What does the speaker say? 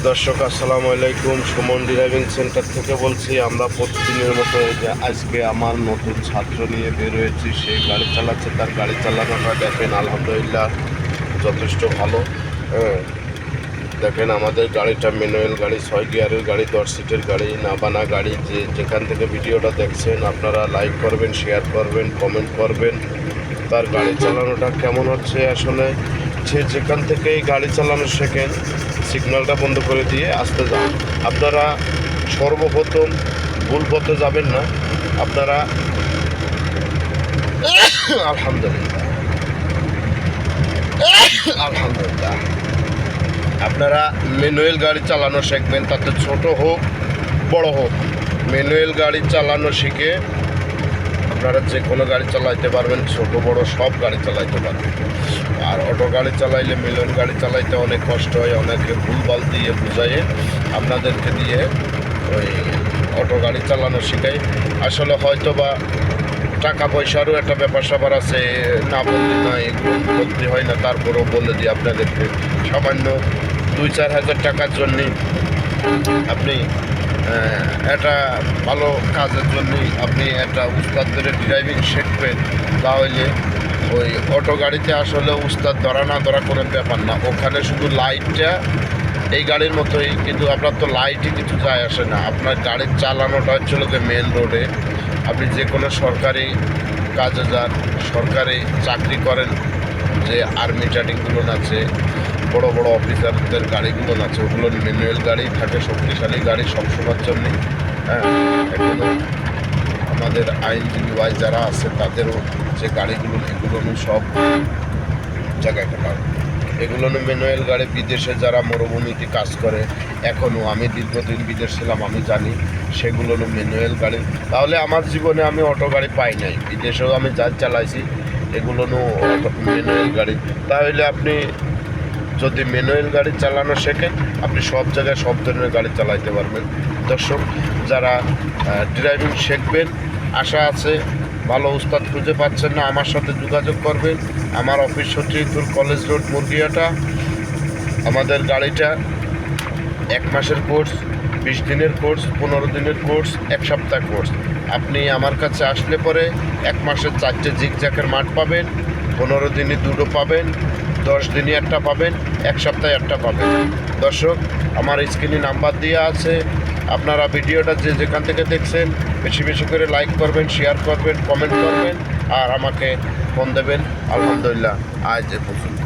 দর্শক আসসালামু আলাইকুম। সুমন ড্রাইভিং সেন্টার থেকে বলছি। আমরা প্রতিদিনের মতো যে আজকে আমার নতুন ছাত্র নিয়ে বের হয়েছি, সে গাড়ি চালাচ্ছে। তার গাড়ি চালানোটা দেখেন, আলহামদুলিল্লাহ যথেষ্ট ভালো। দেখেন আমাদের গাড়িটা ম্যানুয়াল গাড়ি, 6 গিয়ারের গাড়ি, 10 সিটের গাড়ি, নাবানা গাড়ি। যেখান থেকে ভিডিওটা দেখছেন আপনারা লাইক করবেন, শেয়ার করবেন, কমেন্ট করবেন। তার গাড়ি চালানোটা কেমন হচ্ছে, আসলে যেখান থেকেই গাড়ি চালানো শেখেন সিগন্যালটা বন্ধ করে দিয়ে আসতে যান। আপনারা সর্বপ্রথম ভুল পথে যাবেন না। আপনারা আলহামদুলিল্লাহ আলহামদুলিল্লাহ আপনারা ম্যানুয়াল গাড়ি চালানো শিখবেন, তাতে ছোট হোক বড় হোক। ম্যানুয়াল গাড়ি চালানো শিখে আপনারা যে কোনো গাড়ি চালাইতে পারবেন, ছোট বড় সব গাড়ি চালাইতে পারবেন। আর অটো গাড়ি চালাইলে, ম্যানুয়াল গাড়ি চালাইতে অনেক কষ্ট হয়। অনেকে ভুলভাল দিয়ে বুঝাইয়ে আপনাদেরকে দিয়ে ওই অটো গাড়ি চালানো শেখায়। আসলে হয়তো বা টাকা পয়সারও একটা ব্যাপার স্যাপার আছে, না বলতে নয়, বলতে হয় না, তারপরেও বলে দিই আপনাদেরকে। সামান্য 2-4 হাজার টাকার জন্যে আপনি একটা ভালো কাজের জন্যই আপনি একটা উস্তাদ ধরে ড্রাইভিং শিখবেন। তাহলে ওই অটো গাড়িতে আসলে উস্তাদ ধরা না ধরা কোনো ব্যাপার না। ওখানে শুধু লাইটটা এই গাড়ির মতোই, কিন্তু আপনার তো লাইটই কিছু যায় আসে না। আপনার গাড়ির চালানোটা হচ্ছিল যে মেন রোডে। আপনি যে কোনো সরকারি কাজে যান, সরকারি চাকরি করেন, যে আর্মি ট্রেনিংগুলো আছে, বড় বড় অফিসারদের গাড়িগুলো আছে, ওগুলো ম্যানুয়াল গাড়ি থাকে, শক্তিশালী গাড়ি সবসময়ের জন্যে। এখনও আমাদের আইনজীবী ভাই যারা আছে তাদেরও যে গাড়িগুলো, এগুলো সব জায়গায় কাটা, এগুলো ম্যানুয়াল গাড়ি। বিদেশে যারা মরুভূমিতে কাজ করে, এখনও আমি দীর্ঘদিন বিদেশ ছিলাম, আমি জানি সেগুলো ম্যানুয়াল গাড়ি। তাহলে আমার জীবনে আমি অটো গাড়ি পাই নাই, বিদেশেও আমি যা চালাইছি এগুলো ম্যানুয়াল গাড়ি। তাহলে আপনি যদি ম্যানুয়াল গাড়ি চালানো শেখেন, আপনি সব জায়গায় সব ধরনের গাড়ি চালাইতে পারবেন। দর্শক, যারা ড্রাইভিং শিখবেন, আশা আছে, ভালো উস্তাদ খুঁজে পাচ্ছেন না, আমার সাথে যোগাযোগ করবেন। আমার অফিস সচিবপুর কলেজ রোড, মুরগিয়াটা। আমাদের গাড়িটা 1 মাসের কোর্স, 20 দিনের কোর্স, 15 দিনের কোর্স, 1 সপ্তাহ কোর্স। আপনি আমার কাছে আসলে পরে 1 মাসের 4টে জিগজ্যাকের মাঠ পাবেন, 15 দিনে 2টো পাবেন, 10 দিনে 1টা পাবেন, 1 সপ্তাহে 1টা পাবেন। দর্শক, আমার স্ক্রিনে নাম্বার দেওয়া আছে। আপনারা ভিডিওটা যেখান থেকে দেখছেন বেশি বেশি করে লাইক করবেন, শেয়ার করবেন, কমেন্ট করবেন, আর আমাকে ফোন দেবেন। আলহামদুলিল্লাহ, আজ এ পর্যন্ত।